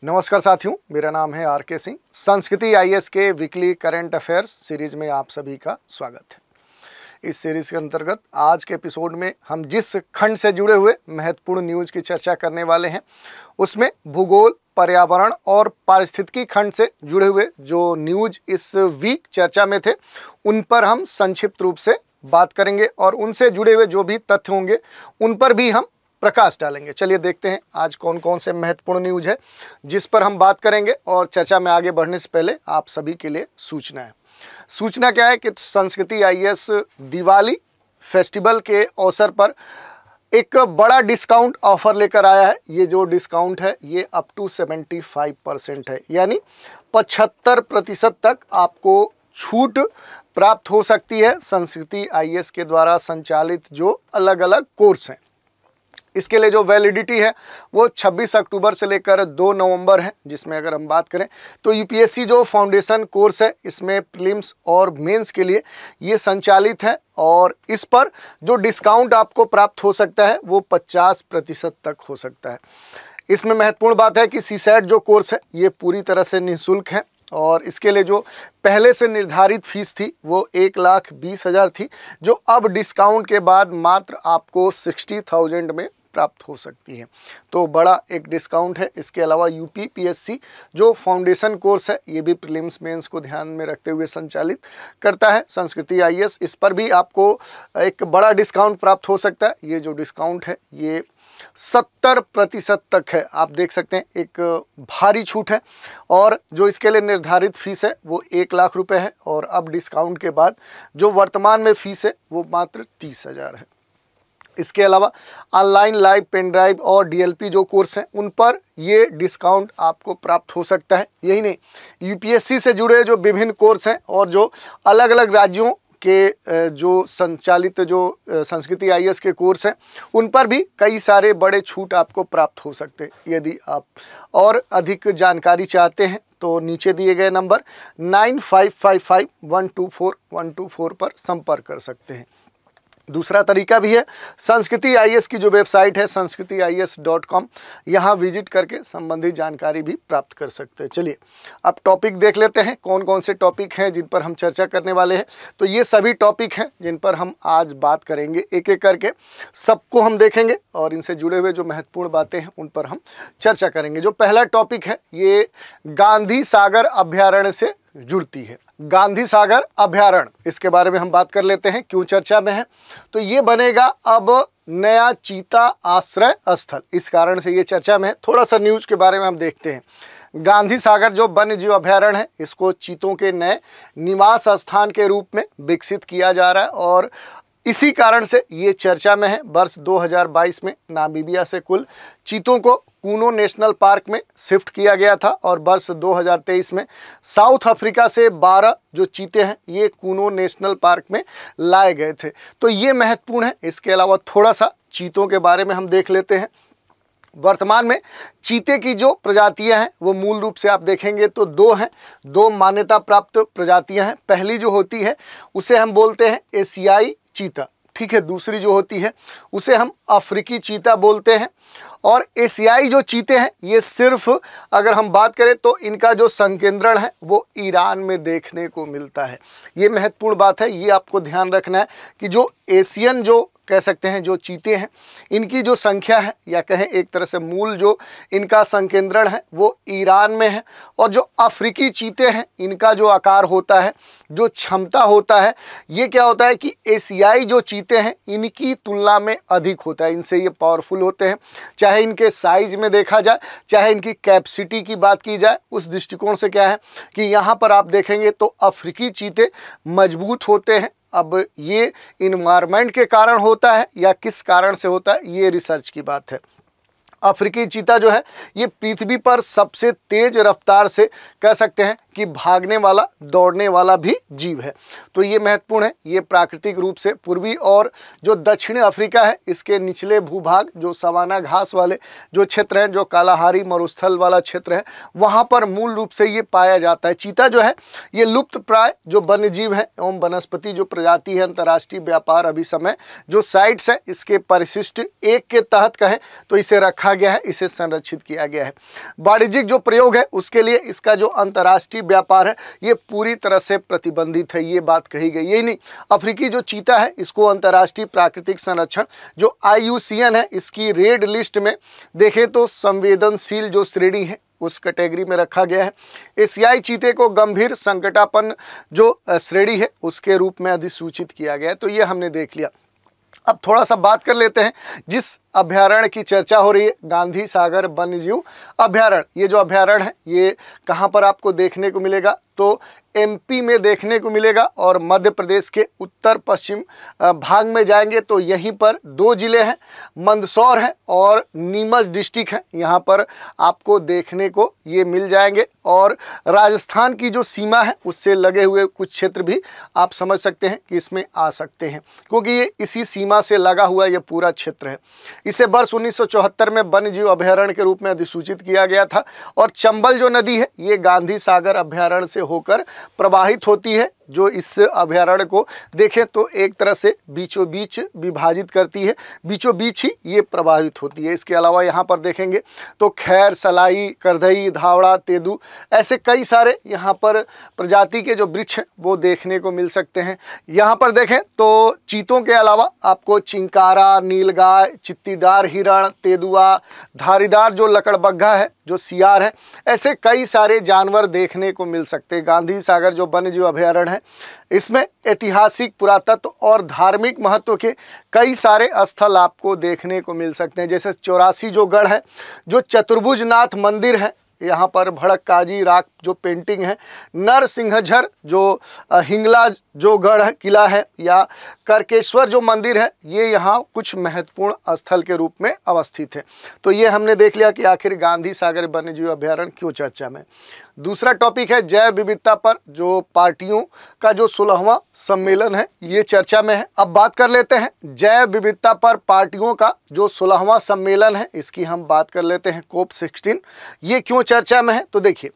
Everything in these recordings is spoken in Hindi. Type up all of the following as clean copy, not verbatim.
नमस्कार साथियों, मेरा नाम है आर के सिंह। संस्कृति आईएएस के वीकली करंट अफेयर्स सीरीज में आप सभी का स्वागत है। इस सीरीज के अंतर्गत आज के एपिसोड में हम जिस खंड से जुड़े हुए महत्वपूर्ण न्यूज़ की चर्चा करने वाले हैं उसमें भूगोल, पर्यावरण और पारिस्थितिकी खंड से जुड़े हुए जो न्यूज़ इस वीक चर्चा में थे उन पर हम संक्षिप्त रूप से बात करेंगे और उनसे जुड़े हुए जो भी तथ्य होंगे उन पर भी हम प्रकाश डालेंगे। चलिए देखते हैं आज कौन कौन से महत्वपूर्ण न्यूज़ है जिस पर हम बात करेंगे। और चर्चा में आगे बढ़ने से पहले आप सभी के लिए सूचना है। सूचना क्या है कि संस्कृति आईएएस दिवाली फेस्टिवल के अवसर पर एक बड़ा डिस्काउंट ऑफर लेकर आया है। ये जो डिस्काउंट है ये अप टू 75% है, यानी 75% तक आपको छूट प्राप्त हो सकती है संस्कृति आईएएस के द्वारा संचालित जो अलग अलग कोर्स हैं। इसके लिए जो वैलिडिटी है वो 26 अक्टूबर से लेकर 2 नवंबर है, जिसमें अगर हम बात करें तो यूपीएससी जो फाउंडेशन कोर्स है इसमें प्रीलिम्स और मेंस के लिए ये संचालित है और इस पर जो डिस्काउंट आपको प्राप्त हो सकता है वो 50% तक हो सकता है। इसमें महत्वपूर्ण बात है कि सीसैट जो कोर्स है ये पूरी तरह से निःशुल्क है और इसके लिए जो पहले से निर्धारित फीस थी वो 1,20,000 थी, जो अब डिस्काउंट के बाद मात्र आपको 60,000 में प्राप्त हो सकती है। तो बड़ा एक डिस्काउंट है। इसके अलावा यूपीपीएससी जो फाउंडेशन कोर्स है ये भी प्रीलिम्स मेंस को ध्यान में रखते हुए संचालित करता है संस्कृति आईएएस। इस पर भी आपको एक बड़ा डिस्काउंट प्राप्त हो सकता है। ये जो डिस्काउंट है ये 70% तक है। आप देख सकते हैं एक भारी छूट है और जो इसके लिए निर्धारित फीस है वो 1,00,000 रुपये है और अब डिस्काउंट के बाद जो वर्तमान में फीस है वो मात्र 30,000 है। इसके अलावा ऑनलाइन लाइव पेन ड्राइव और डीएलपी जो कोर्स हैं उन पर ये डिस्काउंट आपको प्राप्त हो सकता है। यही नहीं, यूपीएससी से जुड़े जो विभिन्न कोर्स हैं और जो अलग अलग राज्यों के जो संचालित जो संस्कृति आईएएस के कोर्स हैं उन पर भी कई सारे बड़े छूट आपको प्राप्त हो सकते हैं। यदि आप और अधिक जानकारी चाहते हैं तो नीचे दिए गए नंबर 9555124124 पर संपर्क कर सकते हैं। दूसरा तरीका भी है, संस्कृति आईएएस की जो वेबसाइट है sanskrithias.com, यहाँ विजिट करके संबंधित जानकारी भी प्राप्त कर सकते हैं। चलिए अब टॉपिक देख लेते हैं कौन कौन से टॉपिक हैं जिन पर हम चर्चा करने वाले हैं। तो ये सभी टॉपिक हैं जिन पर हम आज बात करेंगे, एक एक करके सबको हम देखेंगे और इनसे जुड़े हुए जो महत्वपूर्ण बातें हैं उन पर हम चर्चा करेंगे। जो पहला टॉपिक है ये गांधी सागर अभ्यारण्य से जुड़ती है। गांधी सागर अभ्यारण्य, इसके बारे में हम बात कर लेते हैं क्यों चर्चा में है। तो ये बनेगा अब नया चीता आश्रय स्थल, इस कारण से ये चर्चा में है। थोड़ा सा न्यूज़ के बारे में हम देखते हैं। गांधी सागर जो वन्य जीव अभ्यारण्य है इसको चीतों के नए निवास स्थान के रूप में विकसित किया जा रहा है और इसी कारण से ये चर्चा में है। वर्ष 2022 में नामीबिया से कुल चीतों को कूनो नेशनल पार्क में शिफ्ट किया गया था और वर्ष 2023 में साउथ अफ्रीका से 12 जो चीते हैं ये कूनो नेशनल पार्क में लाए गए थे। तो ये महत्वपूर्ण है। इसके अलावा थोड़ा सा चीतों के बारे में हम देख लेते हैं। वर्तमान में चीते की जो प्रजातियां हैं वो मूल रूप से आप देखेंगे तो 2 हैं, 2 मान्यता प्राप्त प्रजातियां हैं। पहली जो होती है उसे हम बोलते हैं एशियाई चीता, ठीक है। दूसरी जो होती है उसे हम अफ्रीकी चीता बोलते हैं। और एशियाई जो चीते हैं ये सिर्फ अगर हम बात करें तो इनका जो संकेंद्रण है वो ईरान में देखने को मिलता है। ये महत्वपूर्ण बात है, ये आपको ध्यान रखना है कि जो एशियन जो कह सकते हैं जो चीते हैं इनकी जो संख्या है या कहें एक तरह से मूल जो इनका संकेंद्रण है वो ईरान में है और जो अफ्रीकी चीते हैं इनका जो आकार होता है, जो क्षमता होता है, ये क्या होता है कि एशियाई जो चीते हैं इनकी तुलना में अधिक होता है। इनसे ये पावरफुल होते हैं, चाहे इनके साइज में देखा जाए चाहे इनकी कैपेसिटी की बात की जाए। उस दृष्टिकोण से क्या है कि यहाँ पर आप देखेंगे तो अफ्रीकी चीते मजबूत होते हैं। अब ये इन्वायरमेंट के कारण होता है या किस कारण से होता है ये रिसर्च की बात है। अफ्रीकी चीता जो है ये पृथ्वी पर सबसे तेज रफ्तार से कह सकते हैं कि भागने वाला, दौड़ने वाला भी जीव है। तो ये महत्वपूर्ण है। ये प्राकृतिक रूप से पूर्वी और जो दक्षिणी अफ्रीका है इसके निचले भूभाग, जो सवाना घास वाले जो क्षेत्र हैं, जो कालाहारी मरुस्थल वाला क्षेत्र है, वहाँ पर मूल रूप से ये पाया जाता है। चीता जो है ये लुप्त प्राय जो वन्यजीव है एवं वनस्पति जो प्रजाति है, अंतर्राष्ट्रीय व्यापार अभिसमय जो साइट्स है इसके परिशिष्ट 1 के तहत कहें तो इसे रखा गया है, इसे संरक्षित किया गया है। वाणिज्यिक जो प्रयोग है उसके लिए इसका जो अंतर्राष्ट्रीय व्यापार है ये पूरी तरह से प्रतिबंधित है, ये बात कही गई। यही नहीं, अफ्रीकी जो चीता है इसको अंतर्राष्ट्रीय प्राकृतिक संरक्षण जो IUCN है इसकी रेड लिस्ट में देखें तो संवेदनशील जो श्रेणी है उस कैटेगरी में रखा गया है। एशियाई चीते को गंभीर संकटापन्न जो श्रेणी है उसके रूप में अधिसूचित किया गया है। तो ये हमने देख लिया। अब थोड़ा सा बात कर लेते हैं जिस अभयारण्य की चर्चा हो रही है, गांधी सागर वन्यजीव अभयारण्य। ये जो अभयारण्य है ये कहाँ पर आपको देखने को मिलेगा तो MP में देखने को मिलेगा और मध्य प्रदेश के उत्तर पश्चिम भाग में जाएंगे तो यहीं पर 2 जिले हैं, मंदसौर है और नीमच डिस्ट्रिक्ट है, यहाँ पर आपको देखने को ये मिल जाएंगे। और राजस्थान की जो सीमा है उससे लगे हुए कुछ क्षेत्र भी आप समझ सकते हैं कि इसमें आ सकते हैं, क्योंकि ये इसी सीमा से लगा हुआ ये पूरा क्षेत्र है। इसे वर्ष 1974 में वन्यजीव अभयारण्य के रूप में अधिसूचित किया गया था। और चंबल जो नदी है ये गांधी सागर अभयारण्य से होकर प्रवाहित होती है, जो इस अभयारण्य को देखें तो एक तरह से बीचों बीच विभाजित करती है, बीचों बीच ही ये प्रवाहित होती है। इसके अलावा यहाँ पर देखेंगे तो खैर, सलाई, करधई, धावड़ा, तेदू, ऐसे कई सारे यहाँ पर प्रजाति के जो वृक्ष हैं वो देखने को मिल सकते हैं। यहाँ पर देखें तो चीतों के अलावा आपको चिंकारा, नीलगाय, चित्तीदार हिरण, तेंदुआ, धारीदार जो लकड़बग्घा है, जो सियार है, ऐसे कई सारे जानवर देखने को मिल सकते हैं। गांधी सागर जो वन्यजीव अभयारण्य है इसमें ऐतिहासिक, पुरातत्व और धार्मिक महत्व के कई सारे स्थल आपको देखने को मिल सकते हैं। जैसे 84 जो गढ़ है, जो चतुर्भुजनाथ मंदिर है, यहाँ पर भड़क काजी राग जो पेंटिंग है, नरसिंहझर जो हिंगला जो गढ़ है, किला है, या करकेश्वर जो मंदिर है, ये यहाँ कुछ महत्वपूर्ण स्थल के रूप में अवस्थित है। तो ये हमने देख लिया कि आखिर गांधी सागर वन्यजीव अभयारण्य क्यों चर्चा में। दूसरा टॉपिक है जैव विविधता पर, जो पार्टियों का जो 16वां सम्मेलन है ये चर्चा में है। अब बात कर लेते हैं जैव विविधता पर पार्टियों का जो 16वां सम्मेलन है, इसकी हम बात कर लेते हैं COP16। ये क्यों चर्चा में है तो देखिए,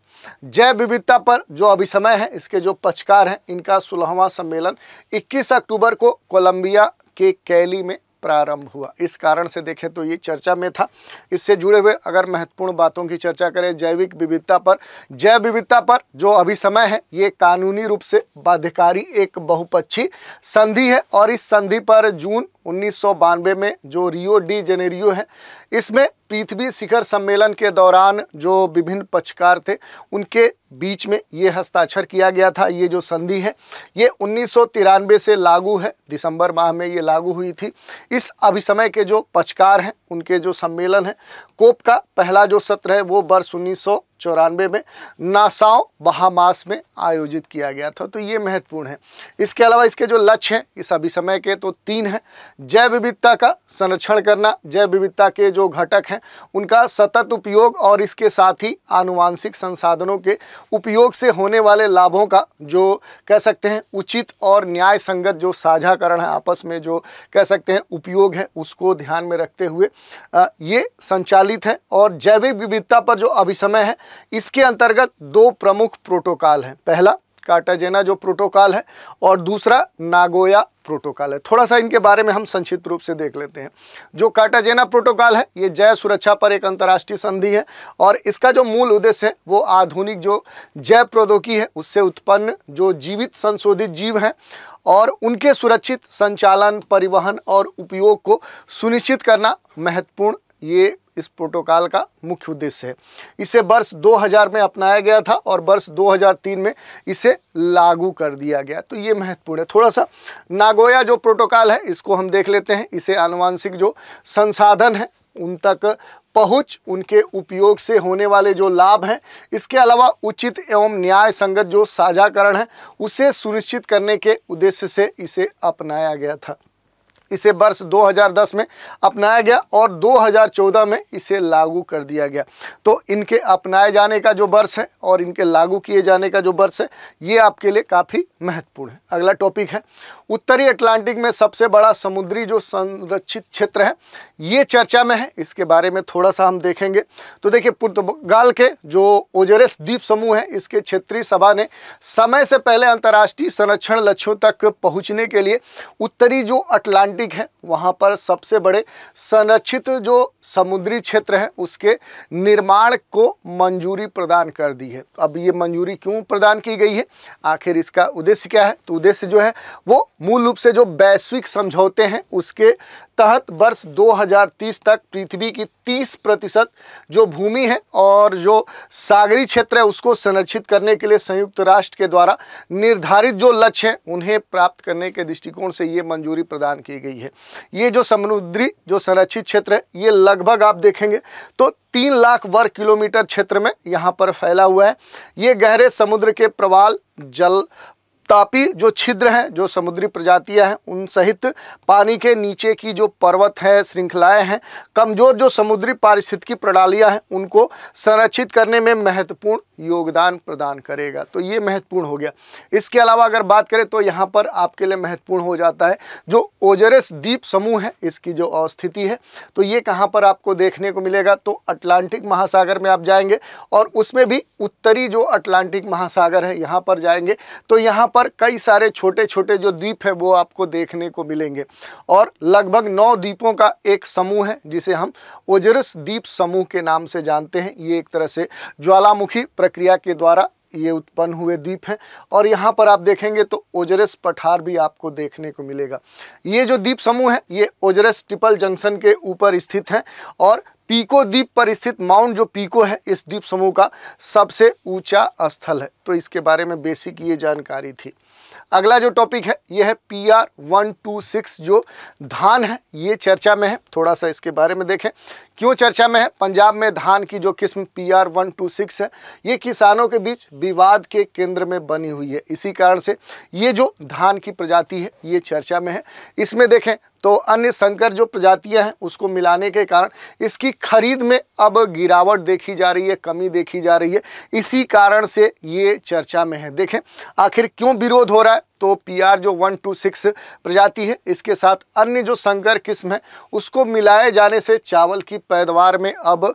जैव विविधता पर जो अभिसमय है इसके जो पक्षकार हैं, इनका 16वां सम्मेलन 21 अक्टूबर को कोलंबिया के कैली में प्रारंभ हुआ। इस कारण से देखें तो ये चर्चा में था। इससे जुड़े हुए अगर महत्वपूर्ण बातों की चर्चा करें जैविक विविधता पर, जैव विविधता पर जो अभिसमय है ये कानूनी रूप से बाध्यकारी एक बहुपक्षीय संधि है और इस संधि पर जून 1992 में जो रियो डी जेनेरियो है इसमें पृथ्वी शिखर सम्मेलन के दौरान जो विभिन्न पक्षकार थे उनके बीच में ये हस्ताक्षर किया गया था। ये जो संधि है ये 1993 से लागू है, दिसंबर माह में ये लागू हुई थी। इस अभिसमय के जो पक्षकार हैं उनके जो सम्मेलन है, कोप का पहला जो सत्र है वो वर्ष 1994 में नासाउ बहामास में आयोजित किया गया था। तो ये महत्वपूर्ण है। इसके अलावा इसके जो लक्ष्य हैं इस अभिसमय के तो 3 हैं। जैव विविधता का संरक्षण करना, जैव विविधता के जो घटक हैं उनका सतत उपयोग और इसके साथ ही आनुवांशिक संसाधनों के उपयोग से होने वाले लाभों का जो कह सकते हैं उचित और न्याय संगत जो साझाकरण है, आपस में जो कह सकते हैं उपयोग है, उसको ध्यान में रखते हुए ये संचालित है। और जैविक विविधता पर जो अभिसमय है इसके अंतर्गत 2 प्रमुख प्रोटोकॉल हैं। पहला कार्टाजेना जो प्रोटोकॉल है और दूसरा नागोया प्रोटोकॉल है। थोड़ा सा इनके बारे में हम संक्षिप्त रूप से देख लेते हैं। जो कार्टाजेना प्रोटोकॉल है ये जैव सुरक्षा पर एक अंतर्राष्ट्रीय संधि है और इसका जो मूल उद्देश्य है वो आधुनिक जो जैव प्रौद्योगिकी है उससे उत्पन्न जो जीवित संशोधित जीव हैं और उनके सुरक्षित संचालन, परिवहन और उपयोग को सुनिश्चित करना महत्वपूर्ण ये इस प्रोटोकॉल का मुख्य उद्देश्य है। इसे वर्ष 2000 में अपनाया गया था और वर्ष 2003 में इसे लागू कर दिया गया। तो ये महत्वपूर्ण है। थोड़ा सा नागोया जो प्रोटोकॉल है इसको हम देख लेते हैं। इसे आनुवांशिक जो संसाधन है उन तक पहुँच, उनके उपयोग से होने वाले जो लाभ हैं, इसके अलावा उचित एवं न्याय संगत जो साझाकरण है उसे सुनिश्चित करने के उद्देश्य से इसे अपनाया गया था। इसे वर्ष 2010 में अपनाया गया और 2014 में इसे लागू कर दिया गया। तो इनके अपनाए जाने का जो वर्ष है और इनके लागू किए जाने का जो वर्ष है ये आपके लिए काफ़ी महत्वपूर्ण है। अगला टॉपिक है उत्तरी अटलांटिक में सबसे बड़ा समुद्री जो संरक्षित क्षेत्र है, ये चर्चा में है, इसके बारे में थोड़ा सा हम देखेंगे। तो देखिए, पुर्तगाल के जो ओजरेस द्वीप समूह है, इसके क्षेत्रीय सभा ने समय से पहले अंतर्राष्ट्रीय संरक्षण लक्ष्यों तक पहुंचने के लिए उत्तरी जो अटलांटिक है वहां पर सबसे बड़े संरक्षित जो समुद्री क्षेत्र है उसके निर्माण को मंजूरी प्रदान कर दी है। अब ये मंजूरी क्यों प्रदान की गई है, आखिर इसका उद्देश्य क्या है? तो उद्देश्य जो है वो मूल रूप से जो वैश्विक समझौते हैं उसके तहत वर्ष 2030 तक पृथ्वी की 30% जो भूमि है और जो सागरी क्षेत्र है उसको संरक्षित करने के लिए संयुक्त राष्ट्र के द्वारा निर्धारित जो लक्ष्य हैं उन्हें प्राप्त करने के दृष्टिकोण से ये मंजूरी प्रदान की गई है। ये जो समुद्री जो संरक्षित क्षेत्र है ये लगभग आप देखेंगे तो 3 लाख वर्ग किलोमीटर क्षेत्र में यहाँ पर फैला हुआ है। ये गहरे समुद्र के प्रवाल, जल तापी जो छिद्र हैं, जो समुद्री प्रजातियां हैं उन सहित पानी के नीचे की जो पर्वत है, श्रृंखलाएं हैं, कमज़ोर जो समुद्री पारिस्थितिकी प्रणालियां हैं उनको संरक्षित करने में महत्वपूर्ण योगदान प्रदान करेगा। तो ये महत्वपूर्ण हो गया। इसके अलावा अगर बात करें तो यहाँ पर आपके लिए महत्वपूर्ण हो जाता है जो ओजरेस द्वीप समूह है, इसकी जो अवस्थिति है तो ये कहाँ पर आपको देखने को मिलेगा, तो अटलांटिक महासागर में आप जाएंगे और उसमें भी उत्तरी जो अटलांटिक महासागर है यहाँ पर जाएंगे तो यहाँ पर कई सारे छोटे छोटे जो द्वीप है वो आपको देखने को मिलेंगे और लगभग 9 द्वीपों का एक समूह है जिसे हम ओजरेस द्वीप समूह के नाम से जानते हैं। ये एक तरह से ज्वालामुखी प्रक्रिया के द्वारा ये उत्पन्न हुए द्वीप हैं और यहाँ पर आप देखेंगे तो ओजरेस पठार भी आपको देखने को मिलेगा। ये जो द्वीप समूह है ये ओजरेस ट्रिपल जंक्शन के ऊपर स्थित है और पीको द्वीप पर स्थित माउंट जो पीको है इस द्वीप समूह का सबसे ऊंचा स्थल है। तो इसके बारे में बेसिक ये जानकारी थी। अगला जो टॉपिक है ये है PR-126 जो धान है, ये चर्चा में है। थोड़ा सा इसके बारे में देखें क्यों चर्चा में है। पंजाब में धान की जो किस्म PR-126 है ये किसानों के बीच विवाद के केंद्र में बनी हुई है। इसी कारण से ये जो धान की प्रजाति है ये चर्चा में है। इसमें देखें तो अन्य संकर जो प्रजातियां हैं उसको मिलाने के कारण इसकी खरीद में अब गिरावट देखी जा रही है, कमी देखी जा रही है। इसी कारण से ये चर्चा में है। देखें आखिर क्यों विरोध हो रहा है, तो PR जो 126 प्रजाति है इसके साथ अन्य जो संकर किस्म है उसको मिलाए जाने से चावल की पैदावार में अब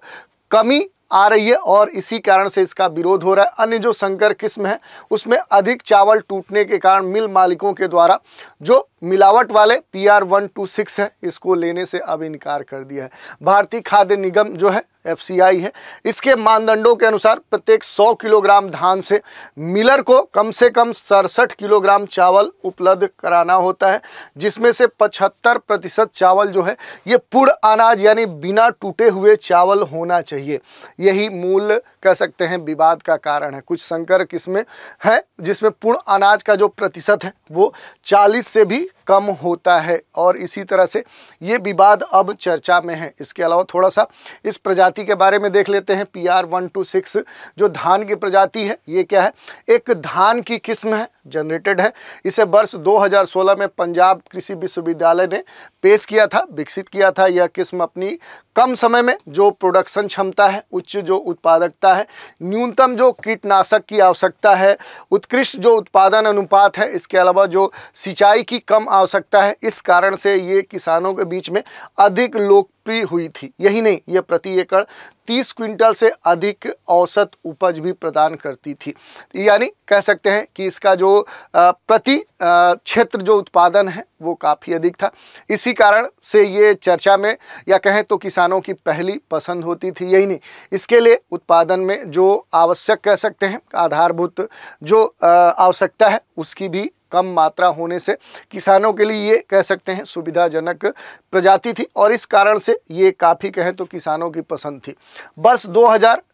कमी आ रही है और इसी कारण से इसका विरोध हो रहा है। अन्य जो संकर किस्म है उसमें अधिक चावल टूटने के कारण मिल मालिकों के द्वारा जो मिलावट वाले PR-126 है इसको लेने से अब इनकार कर दिया है। भारतीय खाद्य निगम जो है FCI है, इसके मानदंडों के अनुसार प्रत्येक 100 किलोग्राम धान से मिलर को कम से कम 67 किलोग्राम चावल उपलब्ध कराना होता है, जिसमें से 75% चावल जो है ये पूर्ण अनाज यानी बिना टूटे हुए चावल होना चाहिए। यही मूल कह सकते हैं विवाद का कारण है। कुछ संकर किस्में हैं जिसमें पूर्ण अनाज का जो प्रतिशत है वो 40 से भी कम होता है और इसी तरह से ये विवाद अब चर्चा में है। इसके अलावा थोड़ा सा इस प्रजाति के बारे में देख लेते हैं। PR-126 जो धान की प्रजाति है ये क्या है, एक धान की किस्म है, जनरेटेड है। इसे वर्ष 2016 में पंजाब कृषि विश्वविद्यालय ने पेश किया था, विकसित किया था। यह किस्म अपनी कम समय में जो प्रोडक्शन क्षमता है, उच्च जो उत्पादकता है, न्यूनतम जो कीटनाशक की आवश्यकता है, उत्कृष्ट जो उत्पादन अनुपात है, इसके अलावा जो सिंचाई की कम आवश्यकता है, इस कारण से ये किसानों के बीच में अधिक लोकप्रिय हुई थी। यही नहीं, ये प्रति एकड़ 30 क्विंटल से अधिक औसत उपज भी प्रदान करती थी। यानी कह सकते हैं कि इसका जो प्रति क्षेत्र जो उत्पादन है वो काफ़ी अधिक था। इसी कारण से ये चर्चा में या कहें तो किसानों की पहली पसंद होती थी। यही नहीं, इसके लिए उत्पादन में जो आवश्यक कह सकते हैं आधारभूत जो आवश्यकता है उसकी भी कम मात्रा होने से किसानों के लिए ये कह सकते हैं सुविधाजनक प्रजाति थी और इस कारण से ये काफ़ी कहें तो किसानों की पसंद थी। वर्ष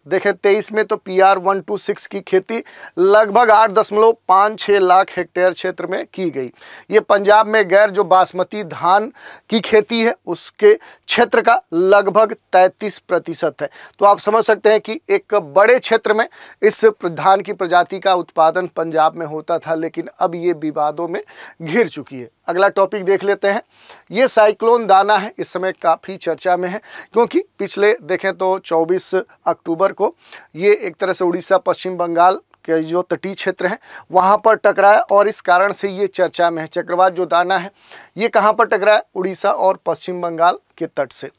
देखें 23 में तो PR 126 की खेती लगभग 8.56 लाख हेक्टेयर क्षेत्र में की गई। ये पंजाब में गैर जो बासमती धान की खेती है उसके क्षेत्र का लगभग 33% है। तो आप समझ सकते हैं कि एक बड़े क्षेत्र में इस धान की प्रजाति का उत्पादन पंजाब में होता था, लेकिन अब ये विवादों में घिर चुकी है। अगला टॉपिक देख लेते हैं। ये साइक्लोन दाना है, इस समय काफ़ी चर्चा में है क्योंकि पिछले देखें तो 24 अक्टूबर को ये एक तरह से उड़ीसा पश्चिम बंगाल के जो तटीय क्षेत्र हैं वहाँ पर टकराया और इस कारण से ये चर्चा में है। चक्रवात जो दाना है ये कहाँ पर टकराया? उड़ीसा और पश्चिम बंगाल के तट से।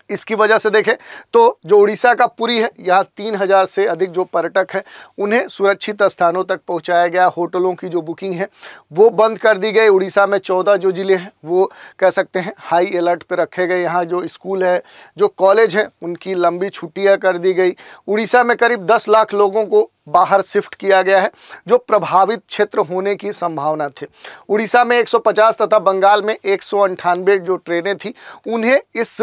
इसकी वजह से देखें तो जो उड़ीसा का पुरी है यहाँ 3000 से अधिक जो पर्यटक हैं उन्हें सुरक्षित स्थानों तक पहुँचाया गया। होटलों की जो बुकिंग है वो बंद कर दी गई। उड़ीसा में 14 जो ज़िले हैं वो कह सकते हैं हाई अलर्ट पे रखे गए। यहाँ जो स्कूल है जो कॉलेज है उनकी लंबी छुट्टियाँ कर दी गई। उड़ीसा में करीब 10 लाख लोगों को बाहर शिफ्ट किया गया है जो प्रभावित क्षेत्र होने की संभावना थी। उड़ीसा में 150 तथा बंगाल में 198 जो ट्रेनें थी उन्हें इस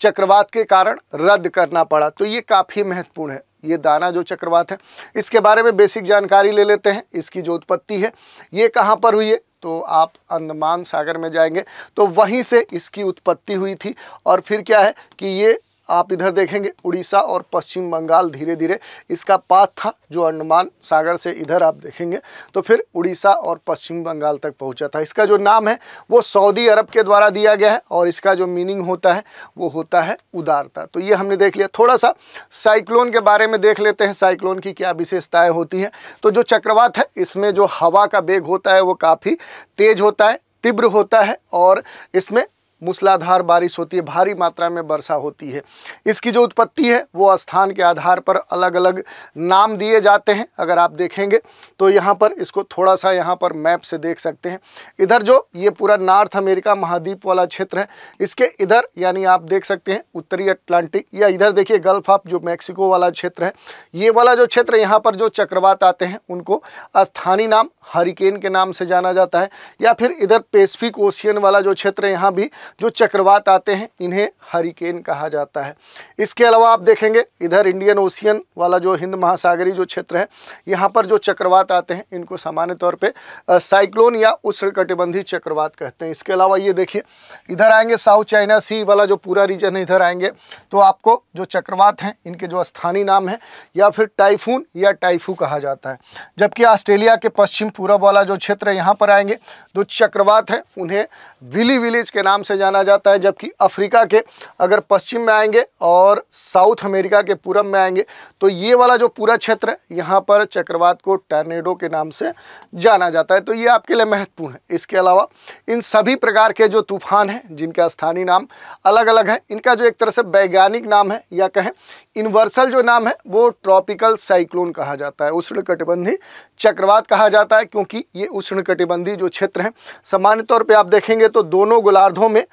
चक्रवात के कारण रद्द करना पड़ा। तो ये काफ़ी महत्वपूर्ण है। ये दाना जो चक्रवात है इसके बारे में बेसिक जानकारी ले लेते हैं। इसकी जो उत्पत्ति है ये कहाँ पर हुई है? तो आप अंडमान सागर में जाएंगे तो वहीं से इसकी उत्पत्ति हुई थी और फिर क्या है कि ये आप इधर देखेंगे उड़ीसा और पश्चिम बंगाल धीरे धीरे इसका पाथ था जो अंडमान सागर से इधर आप देखेंगे तो फिर उड़ीसा और पश्चिम बंगाल तक पहुंचा था। इसका जो नाम है वो सऊदी अरब के द्वारा दिया गया है और इसका जो मीनिंग होता है वो होता है उदारता। तो ये हमने देख लिया। थोड़ा सा साइक्लोन के बारे में देख लेते हैं, साइक्लोन की क्या विशेषताएँ होती हैं। तो जो चक्रवात है इसमें जो हवा का वेग होता है वो काफ़ी तेज होता है, तीव्र होता है और इसमें मूसलाधार बारिश होती है, भारी मात्रा में वर्षा होती है। इसकी जो उत्पत्ति है वो स्थान के आधार पर अलग अलग नाम दिए जाते हैं। अगर आप देखेंगे तो यहाँ पर इसको थोड़ा सा यहाँ पर मैप से देख सकते हैं। इधर जो ये पूरा नॉर्थ अमेरिका महाद्वीप वाला क्षेत्र है इसके इधर यानी आप देख सकते हैं उत्तरी अटलांटिक या इधर देखिए गल्फ ऑफ जो मैक्सिको वाला क्षेत्र है ये वाला जो क्षेत्र यहाँ पर जो चक्रवात आते हैं उनको स्थानीय नाम हरिकेन के नाम से जाना जाता है। या फिर इधर पैसिफिक ओशियन वाला जो क्षेत्र है यहाँ भी जो चक्रवात आते हैं इन्हें हरिकेन कहा जाता है। इसके अलावा आप देखेंगे इधर इंडियन ओशियन वाला जो हिंद महासागरीय जो क्षेत्र है यहाँ पर जो चक्रवात आते हैं इनको सामान्य तौर पे साइक्लोन या उष्णकटिबंधीय चक्रवात कहते हैं। इसके अलावा ये देखिए इधर आएंगे साउथ चाइना सी वाला जो पूरा रीजन है इधर आएंगे तो आपको जो चक्रवात हैं इनके जो स्थानीय नाम है या फिर टाइफून या टाइफू कहा जाता है। जबकि ऑस्ट्रेलिया के पश्चिम पूर्व वाला जो क्षेत्र है यहाँ पर आएंगे जो चक्रवात हैं उन्हें विली विलेज के नाम से जाना जाता है। जबकि अफ्रीका के अगर पश्चिम में आएंगे और साउथ अमेरिका के पूरब में आएंगे तो ये वाला जो पूरा क्षेत्र है यहाँ पर चक्रवात को टर्नेडो के नाम से जाना जाता है। तो ये आपके लिए महत्वपूर्ण है। इसके अलावा इन सभी प्रकार के जो तूफान हैं जिनका स्थानीय नाम अलग अलग है इनका जो एक तरह से वैज्ञानिक नाम है या कहें यूनिवर्सल जो नाम है वो ट्रॉपिकल साइक्लोन कहा जाता है, उष्णकटिबंधीय चक्रवात कहा जाता है। क्योंकि ये उष्णकटिबंधीय जो क्षेत्र हैं सामान्य तौर पे आप देखेंगे तो दोनों गोलार्धों में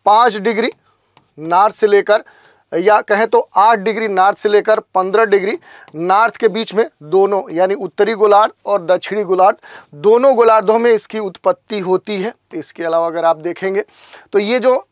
5 डिग्री नॉर्थ से लेकर या कहें तो 8 डिग्री नॉर्थ से लेकर 15 डिग्री नॉर्थ के बीच में दोनों यानी उत्तरी गोलार्ध और दक्षिणी गोलार्ध दोनों गोलार्धों में इसकी उत्पत्ति होती है। इसके अलावा अगर आप देखेंगे तो ये जो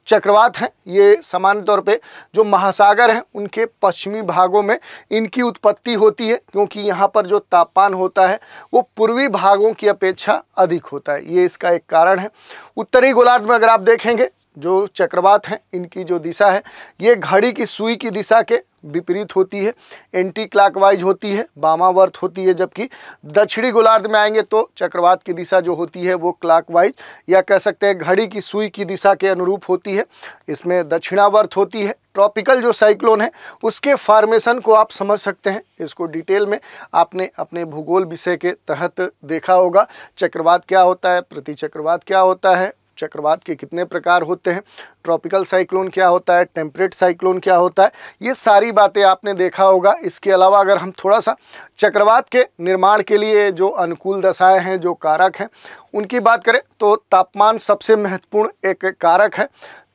चक्रवात हैं ये सामान्य तौर पे जो महासागर हैं उनके पश्चिमी भागों में इनकी उत्पत्ति होती है क्योंकि यहाँ पर जो तापमान होता है वो पूर्वी भागों की अपेक्षा अधिक होता है। ये इसका एक कारण है। उत्तरी गोलार्ध में अगर आप देखेंगे जो चक्रवात हैं इनकी जो दिशा है ये घड़ी की सुई की दिशा के विपरीत होती है, एंटी क्लॉकवाइज होती है, वामावर्त होती है। जबकि दक्षिणी गोलार्ध में आएंगे तो चक्रवात की दिशा जो होती है वो क्लॉकवाइज या कह सकते हैं घड़ी की सुई की दिशा के अनुरूप होती है, इसमें दक्षिणावर्त होती है। ट्रॉपिकल जो साइक्लोन है उसके फॉर्मेशन को आप समझ सकते हैं। इसको डिटेल में आपने अपने भूगोल विषय के तहत देखा होगा। चक्रवात क्या होता है, प्रतिचक्रवात क्या होता है, चक्रवात के कितने प्रकार होते हैं, ट्रॉपिकल साइक्लोन क्या होता है, टेम्परेट साइक्लोन क्या होता है, ये सारी बातें आपने देखा होगा। इसके अलावा अगर हम थोड़ा सा चक्रवात के निर्माण के लिए जो अनुकूल दशाएं हैं, जो कारक हैं, उनकी बात करें तो तापमान सबसे महत्वपूर्ण एक कारक है।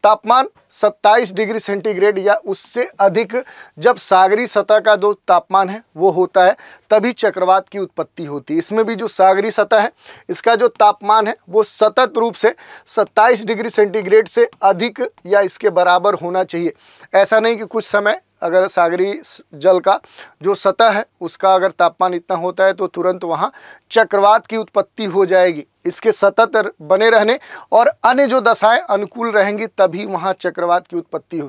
तापमान 27 डिग्री सेंटीग्रेड या उससे अधिक जब सागरी सतह का जो तापमान है वो होता है तभी चक्रवात की उत्पत्ति होती है। इसमें भी जो सागरी सतह है इसका जो तापमान है वो सतत रूप से 27 डिग्री सेंटीग्रेड से अधिक या इसके बराबर होना चाहिए। ऐसा नहीं कि कुछ समय अगर सागरीय जल का जो सतह है उसका अगर तापमान इतना होता है तो तुरंत वहाँ चक्रवात की उत्पत्ति हो जाएगी। इसके सतत बने रहने और अन्य जो दशाएं अनुकूल रहेंगी तभी वहाँ चक्रवात की उत्पत्ति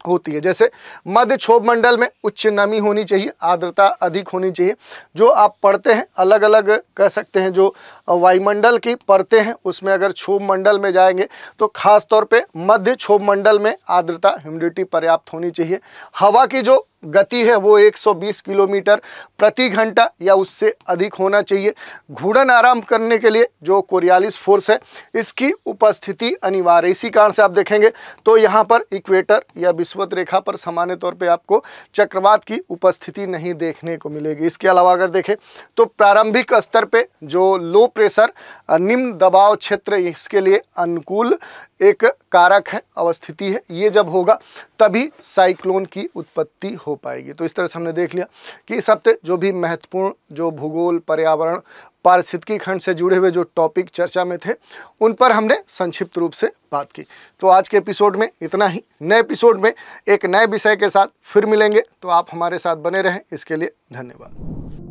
होती है। जैसे मध्य क्षोभ मंडल में उच्च नमी होनी चाहिए, आर्द्रता अधिक होनी चाहिए। जो आप पढ़ते हैं अलग अलग कह सकते हैं जो वायुमंडल की परतें हैं उसमें अगर क्षोभ मंडल में जाएंगे तो खास तौर पे मध्य क्षोभ मंडल में आर्द्रता ह्यूमिडिटी पर्याप्त होनी चाहिए। हवा की जो गति है वो 120 किलोमीटर प्रति घंटा या उससे अधिक होना चाहिए। घूर्णन आराम करने के लिए जो कोरियालिस फोर्स है इसकी उपस्थिति अनिवार्य। इसी कारण से आप देखेंगे तो यहाँ पर इक्वेटर या विषुवत रेखा पर सामान्य तौर पे आपको चक्रवात की उपस्थिति नहीं देखने को मिलेगी। इसके अलावा अगर देखें तो प्रारंभिक स्तर पे जो लो प्रेशर निम्न दबाव क्षेत्र इसके लिए अनुकूल एक कारक है, अवस्थिति है। ये जब होगा तभी साइक्लोन की उत्पत्ति हो पाएगी। तो इस तरह से हमने देख लिया कि इस हफ्ते जो भी महत्वपूर्ण जो भूगोल, पर्यावरण, पारिस्थितिकी खंड से जुड़े हुए जो टॉपिक चर्चा में थे उन पर हमने संक्षिप्त रूप से बात की। तो आज के एपिसोड में इतना ही। नए एपिसोड में एक नए विषय के साथ फिर मिलेंगे, तो आप हमारे साथ बने रहें। इसके लिए धन्यवाद।